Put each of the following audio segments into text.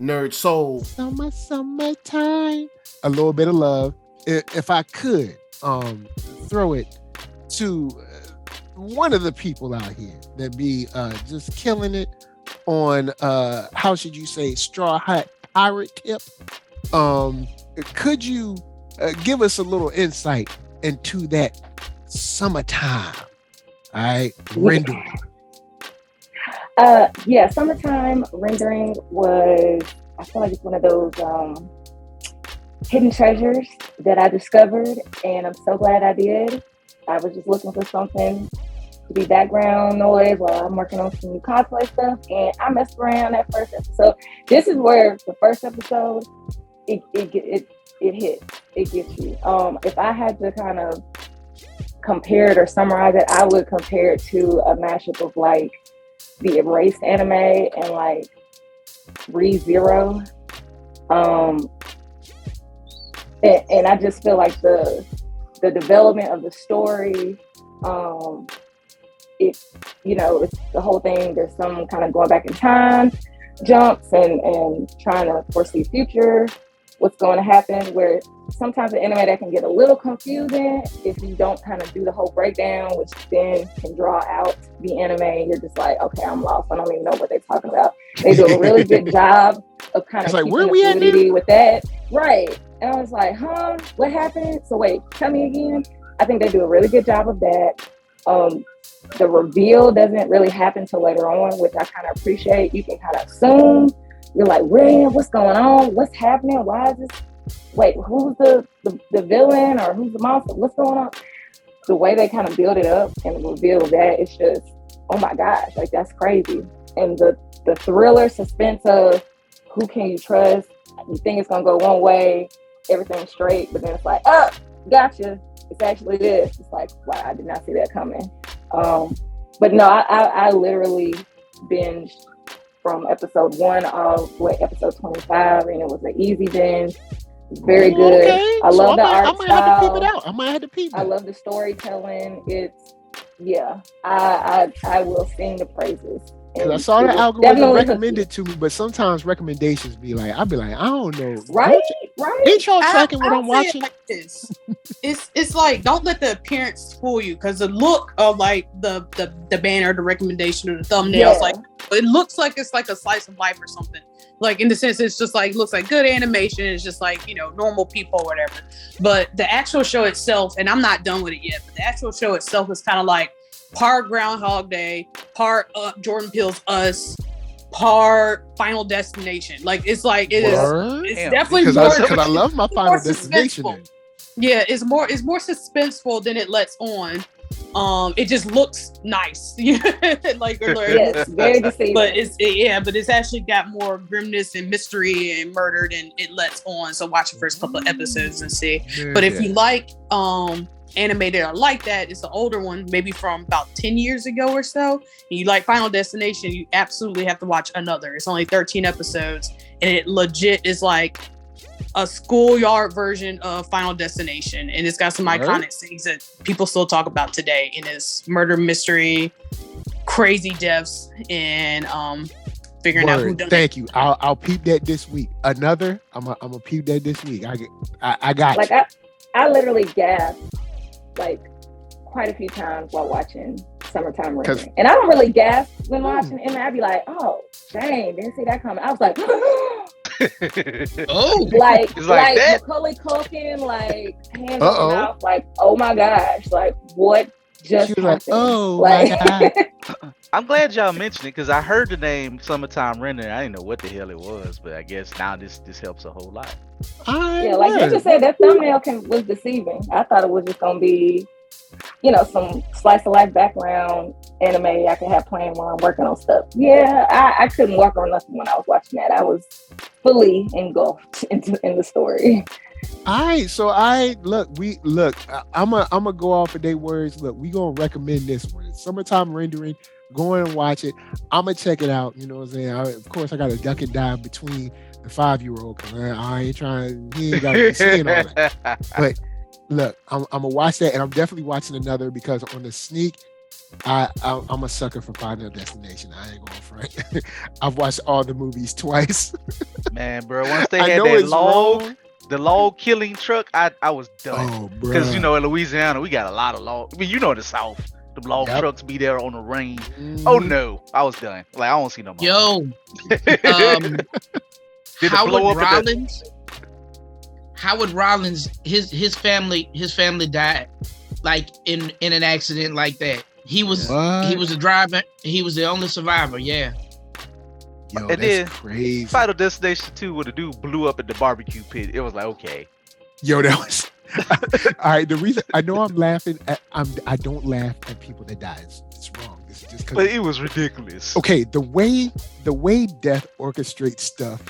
NERDSoul. Summertime. A little bit of love. If I could throw it to one of the people out here that be just killing it on how should you say straw hat pirate tip. Could you give us a little insight into that summertime? All right, rendering. Yeah, summertime rendering was, I feel like it's one of those hidden treasures that I discovered, and I'm so glad I did. I was just looking for something to be background noise while I'm working on some new cosplay stuff, and I messed around that first episode. This is where the first episode, it hits, it gets you. If I had to kind of compare it or summarize it, I would compare it to a mashup of like the Erased anime and like ReZero. And I just feel like the development of the story, it's the whole thing. There's some kind of going back in time jumps and trying to foresee future, what's going to happen, where sometimes the anime that can get a little confusing if you don't kind of do the whole breakdown, which then can draw out the anime. You're just like, okay, I'm lost. I don't even know what they're talking about. They do a really good job of kind of like, keeping where the we at fluidity with that. Right. And I was like, what happened? So wait, tell me again. I think they do a really good job of that. The reveal doesn't really happen till later on, which I kind of appreciate. You can kind of assume. You're like, man, what's going on? What's happening? Why is this? Wait, who's the villain or who's the monster? What's going on? The way they kind of build it up and reveal that, it's just, oh my gosh, like that's crazy. And the thriller suspense of who can you trust? You think it's gonna go one way, everything's straight, but then it's like, oh, gotcha. It's actually this. It's like, wow, I did not see that coming. But no, I literally binged from episode 1 of episode 25, and it was an easy binge. It's very good. Okay. I love the art I might style. have to peep it out. I might have to peep it. I love the storytelling. It's, yeah, I will sing the praises. Because I saw the algorithm recommended to me, but sometimes recommendations be like, I'll be like, I don't know. Right. Ain't y'all tracking what I'm watching? Like this. It's like, don't let the appearance fool you, because the look of like the banner, the recommendation, or the thumbnails, like it looks like it's like a slice of life or something. Like in the sense, it's just like looks like good animation. It's just like normal people or whatever. But the actual show itself, and I'm not done with it yet, but the actual show itself is kind of like part Groundhog Day, part Jordan Peele's Us, part Final Destination. Like it's definitely because more. I love my Final Destination. Yeah, it's more suspenseful than it lets on. It just looks nice. Like yes, very deceiving. But it's actually got more grimness and mystery and murder than it lets on. So watch the first couple of episodes and see. Yeah, but if you like anime that are like that, it's an older one, maybe from about 10 years ago or so, and you like Final Destination, you absolutely have to watch Another. It's only 13 episodes, and it legit is like a schoolyard version of Final Destination, and it's got some iconic scenes that people still talk about today, and it's murder mystery, crazy deaths, and figuring out who done Thank you. I'll peep that this week. Another, I'm gonna peep that this week. I got like you. I literally gasped like quite a few times while watching Summertime Rendering. And I don't really gasp when watching it, and I'd be like, oh dang, didn't see that coming. I was like oh, like that? Macaulay Culkin, like hands on mouth, like, oh my gosh, like what just happened? Like, oh like, my god. I'm glad y'all mentioned it, because I heard the name Summertime Rendering. I didn't know what the hell it was, but I guess now this helps a whole lot. Yeah, like you just said, that thumbnail was deceiving. I thought it was just gonna be, some slice of life background anime I could have playing while I'm working on stuff. Yeah, I couldn't walk on nothing when I was watching that. I was fully engulfed in the story. All right, so I'm gonna go off of their words. Look, we gonna recommend this one. It's Summertime Rendering. Go and watch it. I'm gonna check it out. You know what I'm saying? Of course, I gotta duck and dive between the 5-year-old, because I ain't trying. He ain't got to be seeing all that. But look, I'm gonna watch that, and I'm definitely watching Another, because on the sneak I'm a sucker for Final Destination. I ain't going front. I've watched all the movies twice. Man, bro, once they I had know that it's wrong. the log killing truck, I was done. Oh, bro. Because you know in Louisiana we got a lot of log. I mean, you know the South, the log Yep. trucks be there on the range. Mhm. Oh no, I was done. Like I don't see no more. Yo, Did it blow up at the- Howard Rollins, his family died like in an accident like that. He was a driver. He was the only survivor. Yeah. Yo, And that's then crazy. Final Destination 2 where the dude blew up at the barbecue pit. It was like, okay. Yo, that was all right. The reason I know I'm laughing at I don't laugh at people that die. It's wrong. It's just But because. it was ridiculous. Okay, the way death orchestrates stuff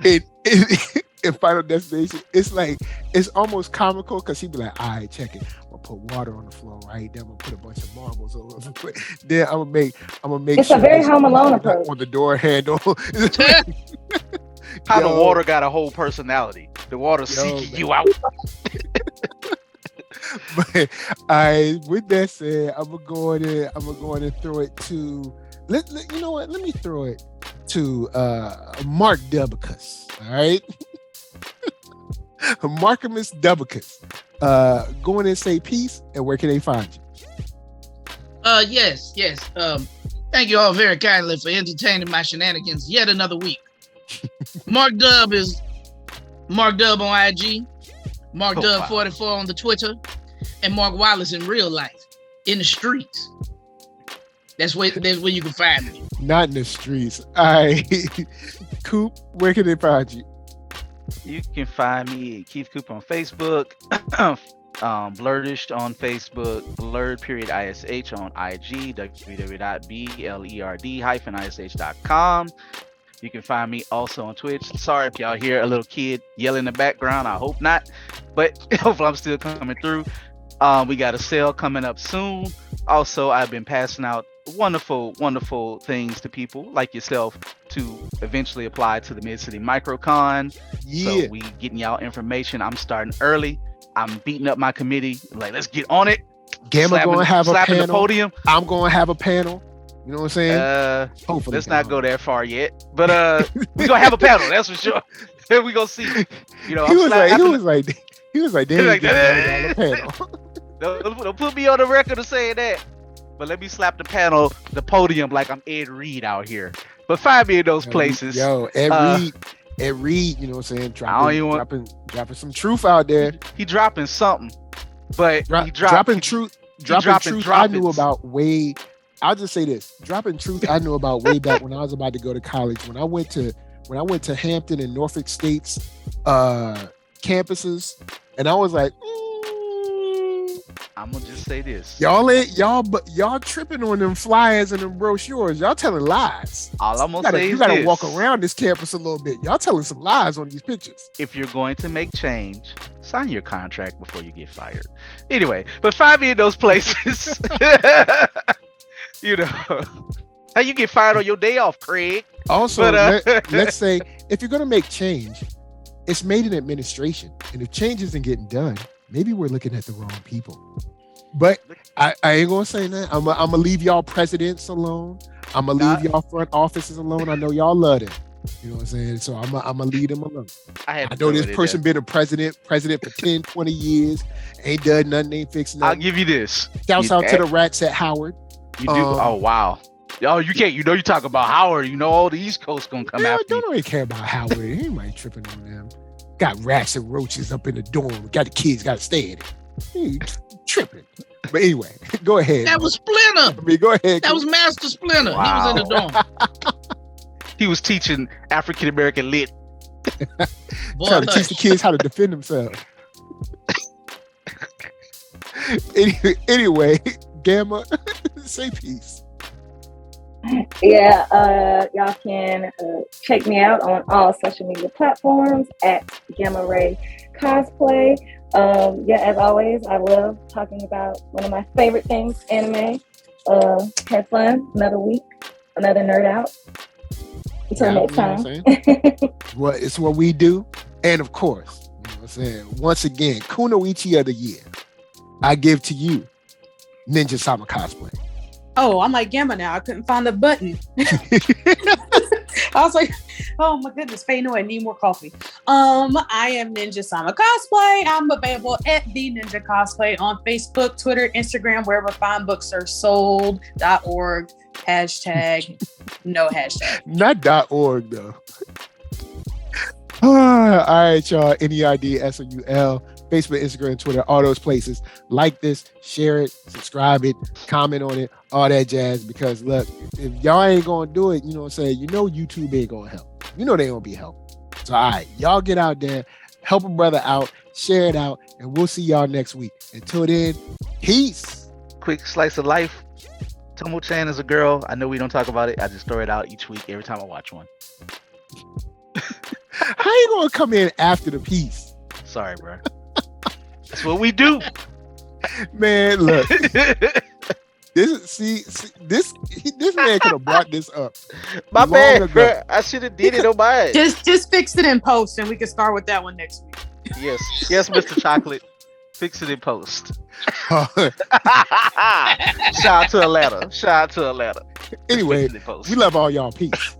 in Final Destination, it's almost comical because he'd be like, all right, check it. I'm gonna put water on the floor, right? Then I'm gonna put a bunch of marbles all over the place. Then I'm gonna make It's a very Home Alone on approach. the door handle. How the Yo. water got a whole personality. The water seeking man. you out. But with that said, I'm gonna go in and throw it to you know what? Let me throw it to Mark Dubicus. All right. Markimus Dubicus. Go in and say peace, and where can they find you? Yes. Thank you all very kindly for entertaining my shenanigans yet another week. Mark Dub is Mark Dub on IG, Mark Dub 44 on the Twitter, and Mark Wallace in real life, in the streets. That's where you can find me. Not in the streets. All right. Coop, where can they find you? You can find me Keith Cooper on Facebook, Blurdish on Facebook, Blurred.ish on IG, www.blerd-ish.com. You can find me also on Twitch. Sorry if y'all hear a little kid yelling in the background. I hope not, but hopefully I'm still coming through. We got a sale coming up soon. Also, I've been passing out wonderful things to people like yourself to eventually apply to the Mid-City Microcon. Yeah. So we getting y'all information. I'm starting early. I'm beating up my committee. Like, let's get on it. Gamma gonna have a slapping panel. the podium. I'm gonna have a panel. You know what I'm saying? Hopefully, Let's not go that far yet. But we gonna have a panel. That's for sure. Then we gonna see. You know, He was like, they ain't like, getting on the panel. don't put me on the record of saying that. But let me slap the podium like I'm Ed Reed out here. But find me in those places. Yo, Ed Reed, you know what I'm saying? Dropping some truth out there. He dropping something. But dropping truth. dropping I knew about way. I'll just say this: dropping truth. I knew about way back when I was about to go to college. When I went to Hampton and Norfolk State's campuses, and I was like, I'm gonna just say this: y'all tripping on them flyers and them brochures. Y'all telling lies. all I'm gonna say is you gotta this. walk around this campus a little bit. Y'all telling some lies on these pictures. If you're going to make change, sign your contract before you get fired. Anyway, but find me in those places. You know how you get fired on your day off, Craig. Also, But, let's say if you're gonna make change, it's made in administration, and if change isn't getting done, maybe we're looking at the wrong people. But I ain't gonna say that. I'm gonna leave y'all presidents alone. I'm gonna leave y'all front offices alone. I know y'all love it. You know what I'm saying? So I'm gonna leave them alone. I know this person been a president for 10, 20 years, ain't done nothing, ain't fixed nothing. I'll give you this. Shouts out to the rats at Howard. You do. Oh wow. Oh, you can't. You know you talk about Howard. You know all the East Coast gonna come after don't you. really care about Howard. Anybody tripping on them? Got rats and roaches up in the dorm. Got the kids. Got to stay in it. He tripping. But anyway, go ahead. That was Splinter. Go ahead. That was Master Splinter. Wow. He was in the dorm. He was teaching African American lit. Boy, trying to teach the kids how to defend themselves. Anyway, Gamma, say peace. Yeah, y'all can check me out on all social media platforms at Gamma Ray Cosplay. As always, I love talking about one of my favorite things, anime. Had fun. Another week, another nerd out. Until next time. Well, it's what we do. And of course, you know what I'm saying? Once again, Kunoichi of the year. I give to you Ninja Sama Cosplay. Oh, I'm like Gamma now. I couldn't find the button. I was like, oh my goodness, Faye, no, I need more coffee. I am Ninja Sama Cosplay. I'm available at the Ninja Cosplay on Facebook, Twitter, Instagram, wherever fine books are sold.org. Hashtag no hashtag. Not .org though. All right, y'all. NERDSoul. Facebook, Instagram, Twitter, all those places. Like this, share it, subscribe it, comment on it, all that jazz. Because look, if y'all ain't gonna do it, you know what I'm saying? You know YouTube ain't gonna help. You know they gonna be helping. So all right, y'all get out there, help a brother out, share it out, and we'll see y'all next week. Until then, peace. Quick slice of life. Tomo-chan is a girl. I know we don't talk about it. I just throw it out each week every time I watch one. How you gonna come in after the piece? Sorry, bro. That's what we do. Man, look. This man could have brought this up. My long bad, ago. bro. I should have did it on my ass. Just fix it in post and we can start with that one next week. Yes, Mr. Chocolate. Fix it in post. Shout out to Atlanta. Anyway, Fix it in post. we love all y'all. Peace.